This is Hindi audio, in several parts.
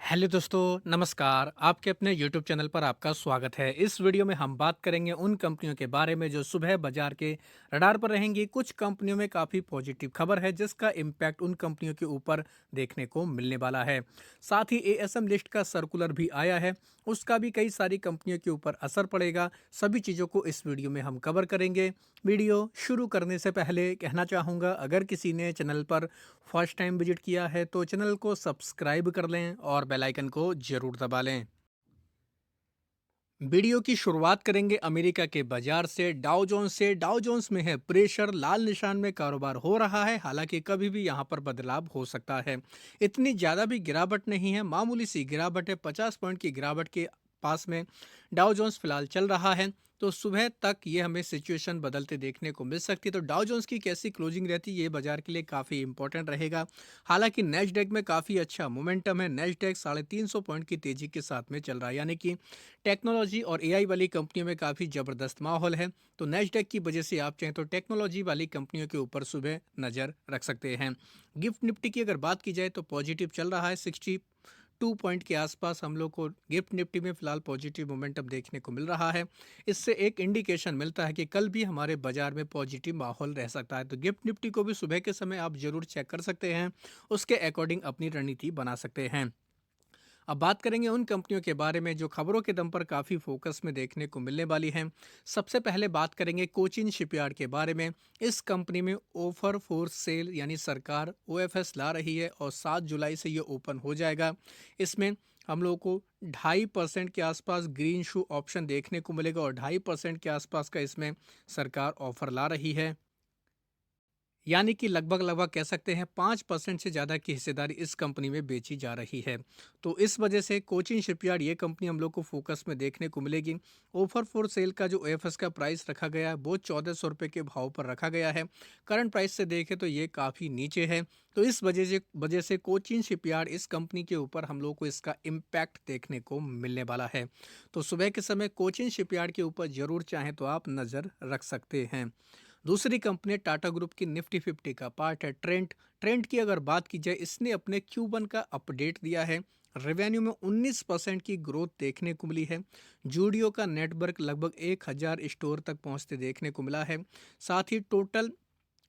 हेलो दोस्तों, नमस्कार। आपके अपने यूट्यूब चैनल पर आपका स्वागत है। इस वीडियो में हम बात करेंगे उन कंपनियों के बारे में जो सुबह बाजार के रडार पर रहेंगी। कुछ कंपनियों में काफ़ी पॉजिटिव खबर है जिसका इम्पैक्ट उन कंपनियों के ऊपर देखने को मिलने वाला है। साथ ही एएसएम लिस्ट का सर्कुलर भी आया है, उसका भी कई सारी कंपनियों के ऊपर असर पड़ेगा। सभी चीज़ों को इस वीडियो में हम कवर करेंगे। वीडियो शुरू करने से पहले कहना चाहूँगा, अगर किसी ने चैनल पर फर्स्ट टाइम विजिट किया है तो चैनल को सब्सक्राइब कर लें और बेल आइकन को जरूर दबा लें। वीडियो की शुरुआत करेंगे अमेरिका के बाजार से, डाउ जोन्स से। डाउ जोन्स में है प्रेशर, लाल निशान में कारोबार हो रहा है। हालांकि कभी भी यहां पर बदलाव हो सकता है। इतनी ज़्यादा भी गिरावट नहीं है, मामूली सी गिरावट है। 50 पॉइंट की गिरावट के पास में डाउ जोन्स फिलहाल चल रहा है। तो सुबह तक ये हमें सिचुएशन बदलते देखने को मिल सकती है। तो डाउ जोन्स की कैसी क्लोजिंग रहती है ये बाजार के लिए काफ़ी इंपॉर्टेंट रहेगा। हालांकि नेस्डैक में काफ़ी अच्छा मोमेंटम है। नेस्डैक 350 पॉइंट की तेजी के साथ में चल रहा है, यानी कि टेक्नोलॉजी और एआई वाली कंपनियों में काफ़ी ज़बरदस्त माहौल है। तो नेस्डैक की वजह से आप चाहें तो टेक्नोलॉजी वाली कंपनियों के ऊपर सुबह नज़र रख सकते हैं। गिफ्ट निफ्टी की अगर बात की जाए तो पॉजिटिव चल रहा है। 62 पॉइंट के आसपास हम लोग को गिफ्ट निफ्टी में फिलहाल पॉजिटिव मोमेंटम देखने को मिल रहा है। इससे एक इंडिकेशन मिलता है कि कल भी हमारे बाजार में पॉजिटिव माहौल रह सकता है। तो गिफ्ट निफ्टी को भी सुबह के समय आप जरूर चेक कर सकते हैं, उसके अकॉर्डिंग अपनी रणनीति बना सकते हैं। अब बात करेंगे उन कंपनियों के बारे में जो खबरों के दम पर काफ़ी फोकस में देखने को मिलने वाली हैं। सबसे पहले बात करेंगे कोचिन शिपयार्ड के बारे में। इस कंपनी में ऑफर फॉर सेल यानी सरकार ओएफएस ला रही है और 7 जुलाई से ये ओपन हो जाएगा। इसमें हम लोगों को 2.5% के आसपास ग्रीन शू ऑप्शन देखने को मिलेगा और 2.5% के आसपास का इसमें सरकार ऑफर ला रही है। यानी कि लगभग लगभग कह सकते हैं 5% से ज़्यादा की हिस्सेदारी इस कंपनी में बेची जा रही है। तो इस वजह से कोचिन शिपयार्ड ये कंपनी हम लोग को फोकस में देखने को मिलेगी। ऑफर फॉर सेल का जो एफएस का प्राइस रखा गया है वो 1400 रुपये के भाव पर रखा गया है। करंट प्राइस से देखें तो ये काफ़ी नीचे है। तो इस वजह से कोचिन शिपयार्ड इस कंपनी के ऊपर हम लोग को इसका इम्पैक्ट देखने को मिलने वाला है। तो सुबह के समय कोचिन शिपयार्ड के ऊपर ज़रूर चाहें तो आप नज़र रख सकते हैं। दूसरी कंपनी टाटा ग्रुप की निफ्टी 50 का पार्ट है ट्रेंट। ट्रेंट की अगर बात की जाए, इसने अपने Q1 का अपडेट दिया है। रेवेन्यू में 19% की ग्रोथ देखने को मिली है। जूडियो का नेटवर्क लगभग 1000 स्टोर तक पहुंचते देखने को मिला है। साथ ही टोटल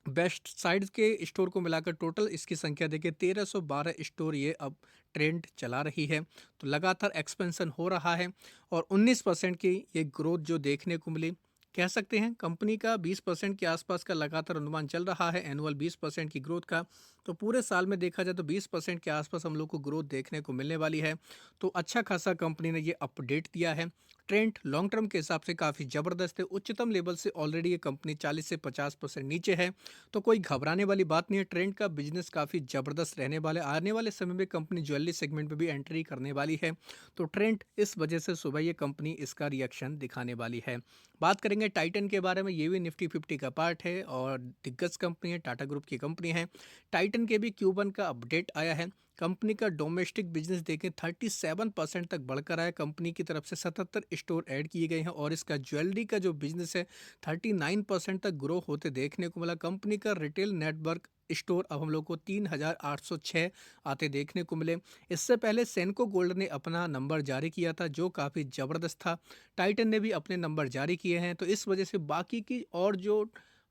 बेस्ट साइड्स के स्टोर को मिलाकर टोटल इसकी संख्या देखिए 1312 स्टोर ये अब ट्रेंड चला रही है। तो लगातार एक्सपेंशन हो रहा है और 19% की ये ग्रोथ जो देखने को मिली, कह सकते हैं कंपनी का 20% के आसपास का लगातार अनुमान चल रहा है एनुअल 20% की ग्रोथ का। तो पूरे साल में देखा जाए तो 20% के आसपास हम लोग को ग्रोथ देखने को मिलने वाली है। तो अच्छा खासा कंपनी ने ये अपडेट दिया है। ट्रेंड लॉन्ग टर्म के हिसाब से काफ़ी ज़बरदस्त है। उच्चतम लेवल से ऑलरेडी ये कंपनी 40 से 50% नीचे है। तो कोई घबराने वाली बात नहीं है। ट्रेंड का बिजनेस काफ़ी ज़बरदस्त रहने वाला है। आने वाले समय में कंपनी ज्वेलरी सेगमेंट में भी एंट्री करने वाली है। तो ट्रेंड इस वजह से सुबह ये कंपनी इसका रिएक्शन दिखाने वाली है। बात करेंगे टाइटन के बारे में। ये भी निफ्टी 50 का पार्ट है और दिग्गज कंपनी है, टाटा ग्रुप की कंपनी है। टाइटन के भी Q1 का अपडेट आया है। कंपनी का डोमेस्टिक बिजनेस देखें 37% तक बढ़कर आया। कंपनी की तरफ से 77 स्टोर ऐड किए गए हैं और इसका ज्वेलरी का जो बिजनेस है 39% तक ग्रो होते देखने को मिला। कंपनी का रिटेल नेटवर्क स्टोर अब हम लोग को 3806 आते देखने को मिले। इससे पहले सेनको गोल्ड ने अपना नंबर जारी किया था जो काफ़ी ज़बरदस्त था। टाइटन ने भी अपने नंबर जारी किए हैं। तो इस वजह से बाकी की और जो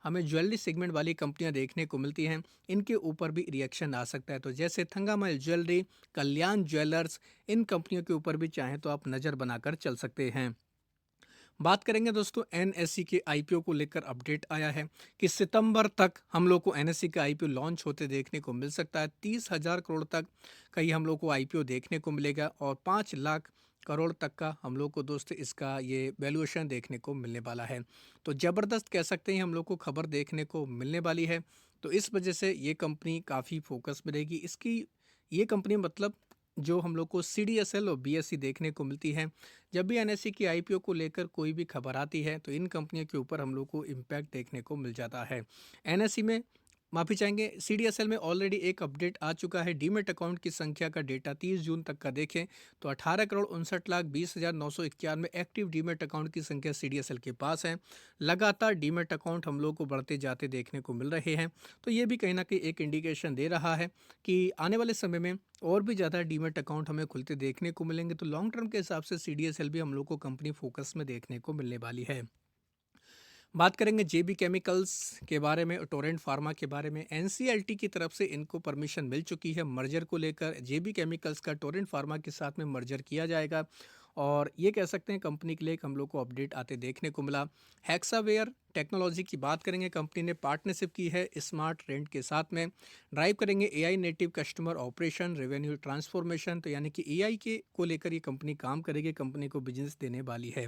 हमें ज्वेलरी सेगमेंट वाली कंपनियां देखने को मिलती हैं, इनके ऊपर भी रिएक्शन आ सकता है। तो जैसे थंगामल ज्वेलरी, कल्याण ज्वेलर्स, इन कंपनियों के ऊपर भी चाहें तो आप नज़र बनाकर चल सकते हैं। बात करेंगे दोस्तों एनएससी के आईपीओ को लेकर अपडेट आया है कि सितंबर तक हम लोग को एनएससी का आईपीओ लॉन्च होते देखने को मिल सकता है। 30,000 करोड़ तक का ही हम लोग को आईपीओ देखने को मिलेगा और 5 लाख करोड़ तक का हम लोग को दोस्त इसका ये वैल्यूएशन देखने को मिलने वाला है। तो ज़बरदस्त कह सकते हैं हम लोग को खबर देखने को मिलने वाली है। तो इस वजह से ये कंपनी काफ़ी फोकस में रहेगी। इसकी ये कंपनी मतलब जो हम लोग को सीडीएसएल और बीएससी देखने को मिलती है। जब भी एनएससी की आईपीओ को लेकर कोई भी खबर आती है तो इन कंपनियों के ऊपर हम लोग को इम्पैक्ट देखने को मिल जाता है। एनएससी में माफ़ी चाहेंगे, सीडीएसएल में ऑलरेडी एक अपडेट आ चुका है। डीमैट अकाउंट की संख्या का डेटा 30 जून तक का देखें तो 18,59,20,991 एक्टिव डीमैट अकाउंट की संख्या सीडीएसएल के पास है। लगातार डीमैट अकाउंट हम लोग को बढ़ते जाते देखने को मिल रहे हैं। तो ये भी कहीं न कहीं एक इंडिकेशन दे रहा है कि आने वाले समय में और भी ज़्यादा डीमैट अकाउंट हमें खुलते देखने को मिलेंगे। तो लॉन्ग टर्म के हिसाब से सीडीएसएल भी हम लोग को कंपनी फ़ोकस में देखने को मिलने वाली है। बात करेंगे जेबी केमिकल्स के बारे में, टोरेंट फार्मा के बारे में। एनसीएलटी की तरफ से इनको परमिशन मिल चुकी है मर्जर को लेकर। जेबी केमिकल्स का टोरेंट फार्मा के साथ में मर्जर किया जाएगा और ये कह सकते हैं कंपनी के लिए एक हम लोग को अपडेट आते देखने को मिला। हेक्सावेयर टेक्नोलॉजी की बात करेंगे, कंपनी ने पार्टनरशिप की है स्मार्ट रेंट के साथ में। ड्राइव करेंगे AI native customer operation revenue transformation, तो यानी कि एआई के को लेकर ये कंपनी काम करेगी, कंपनी को बिजनेस देने वाली है।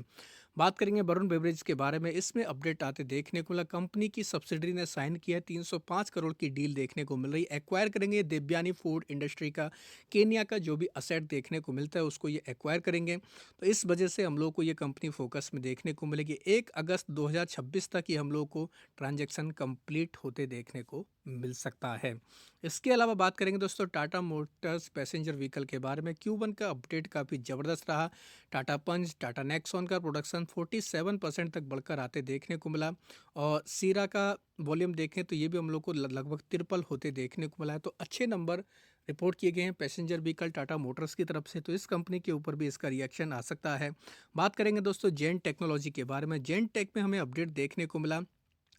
बात करेंगे वरुण बेवरेज के बारे में, इसमें अपडेट आते देखने को मिला। कंपनी की सब्सिडरी ने साइन किया, 305 करोड़ की डील देखने को मिल रही है। एक्वायर करेंगे देवयानी फूड इंडस्ट्री का, केनिया का जो भी असेट देखने को मिलता है उसको ये एक्वायर करेंगे। तो इस वजह से हम लोग को ये कंपनी फोकस में देखने को मिलेगी। 1 अगस्त 2026 तक ये हम लोग को ट्रांजैक्शन कंप्लीट होते देखने को मिल सकता है। इसके अलावा बात करेंगे दोस्तों टाटा मोटर्स पैसेंजर व्हीकल के बारे में। Q1 का अपडेट काफ़ी ज़बरदस्त रहा। टाटा पंच, टाटा नेक्सॉन का प्रोडक्शन 47% तक बढ़कर आते देखने को मिला और सीरा का वॉल्यूम देखें तो ये भी हम लोग को लगभग ट्रिपल होते देखने को मिला है। तो अच्छे नंबर रिपोर्ट किए गए हैं पैसेंजर व्हीकल टाटा मोटर्स की तरफ से, तो इस कंपनी के ऊपर भी इसका रिएक्शन आ सकता है। बात करेंगे दोस्तों जेन टेक्नोलॉजी के बारे में। जेन टेक में हमें अपडेट देखने को मिला।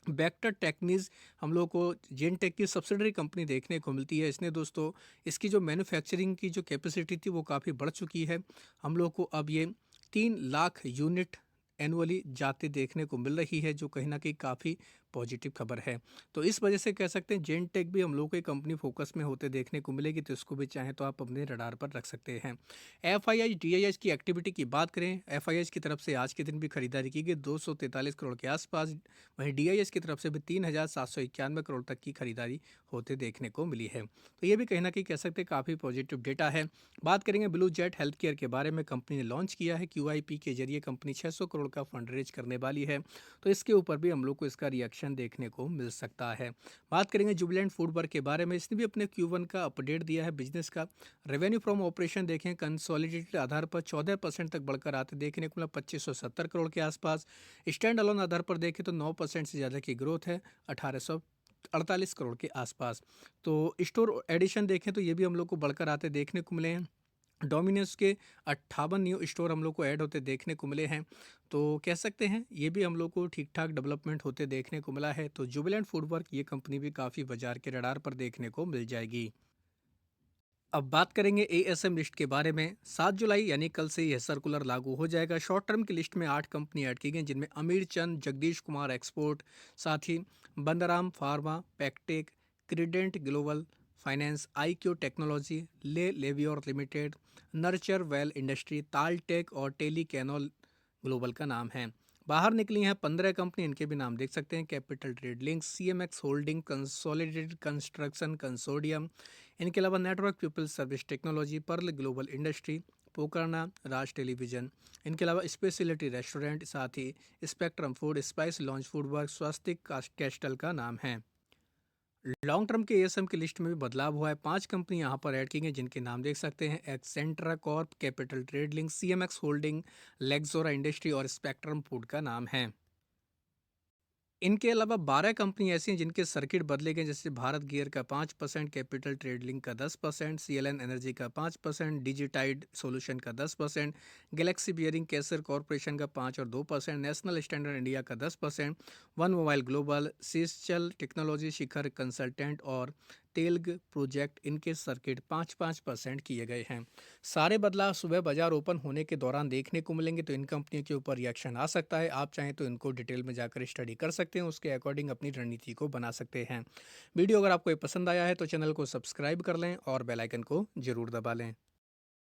वेक्टर टेक्नीज हम लोग को जेन टेक की सब्सिडरी कंपनी देखने को मिलती है। इसने दोस्तों इसकी जो मैन्युफैक्चरिंग की जो कैपेसिटी थी वो काफ़ी बढ़ चुकी है। हम लोग को अब ये 3 लाख यूनिट एनुअली जाते देखने को मिल रही है, जो कहीं ना कहीं काफ़ी पॉजिटिव खबर है। तो इस वजह से कह सकते हैं जेन टेक भी हम लोग को कंपनी फोकस में होते देखने को मिलेगी, तो इसको भी चाहें तो आप अपने रडार पर रख सकते हैं। एफआईआई डीआईएच की एक्टिविटी की बात करें, एफआईआई की तरफ से आज के दिन भी खरीदारी की गई 243 करोड़ के आसपास। वहीं डीआईएच की तरफ से भी 3,791 करोड़ तक की खरीदारी होते देखने को मिली है। तो ये भी कहीं ना कहीं कह सकते हैं काफ़ी पॉजिटिव डेटा है। बात करेंगे ब्लू जेट हेल्थ केयर के बारे में। कंपनी ने लॉन्च किया है, क्यूआईपी के जरिए कंपनी 600 करोड़ का फंड रेज करने वाली है। तो इसके ऊपर भी हम लोग को इसका रिएक्शन देखने को मिल सकता है। बात करेंगे जुबिलेंट फूड वर्क के बारे में। इसने भी अपने Q1 का अपडेट दिया है बिजनेस का। रेवेन्यू फ्रॉम ऑपरेशन देखें कंसोलिडेटेड आधार पर 14% तक बढ़कर आते देखने को मिला, 2570 करोड़ के आसपास। स्टैंड अलोन आधार पर देखें तो 9% से ज़्यादा की ग्रोथ है, 1848 करोड़ के आसपास। तो स्टोर एडिशन देखें तो ये भी हम लोग को बढ़कर आते देखने को मिले हैं। डोमिनोज के 58 न्यू स्टोर हम लोग को ऐड होते देखने को मिले हैं। तो कह सकते हैं ये भी हम लोग को ठीक ठाक डेवलपमेंट होते देखने को मिला है। तो जुबिलेंट फूड वर्क ये कंपनी भी काफ़ी बाजार के रडार पर देखने को मिल जाएगी। अब बात करेंगे एएसएम लिस्ट के बारे में। 7 जुलाई यानी कल से यह सर्कुलर लागू हो जाएगा। शॉर्ट टर्म की लिस्ट में 8 कंपनी ऐड की गई, जिनमें अमीर चंद, जगदीश कुमार एक्सपोर्ट, साथ ही Bandram pharma, Packtech, Credent global finance, IQ technology, ले लेवियोर limited, nurture well industry, Taltech और टेली कैनोल ग्लोबल का नाम है। बाहर निकली हैं 15 कंपनी, इनके भी नाम देख सकते हैं। Capital trade link, CMX holding, consolidated construction consortium, इनके अलावा network people service technology, pearl global industry, Pokarna, Raj television, इनके अलावा स्पेशलिटी रेस्टोरेंट, साथ ही spectrum food, spice lounge food work, Swastik castle का नाम है। लॉन्ग टर्म के एएसएम की लिस्ट में भी बदलाव हुआ है। 5 कंपनी यहाँ पर ऐड की गई, जिनके नाम देख सकते हैं। Accentra corp, capital trade link, CMX holding, Lexora industry और स्पेक्ट्रम फूड का नाम है। इनके अलावा 12 कंपनी ऐसी हैं जिनके सर्किट बदले गए, जैसे भारत गियर का 5%, कैपिटल ट्रेड लिंक का 10%, सीएलएन एनर्जी का 5%, डिजिटाइड सॉल्यूशन का 10%, गैलेक्सी बियरिंग केसर कॉरपोरेशन का 5 और 2%, नेशनल स्टैंडर्ड इंडिया का 10%, वन मोबाइल ग्लोबल, सीसचल टेक्नोलॉजी, शिखर कंसल्टेंट और तेलग प्रोजेक्ट, इनके सर्किट 5-5% किए गए हैं। सारे बदलाव सुबह बाजार ओपन होने के दौरान देखने को मिलेंगे, तो इन कंपनियों के ऊपर रिएक्शन आ सकता है। आप चाहें तो इनको डिटेल में जाकर स्टडी कर सकते हैं, उसके अकॉर्डिंग अपनी रणनीति को बना सकते हैं। वीडियो अगर आपको ये पसंद आया है तो चैनल को सब्सक्राइब कर लें और बेल आइकन को जरूर दबा लें।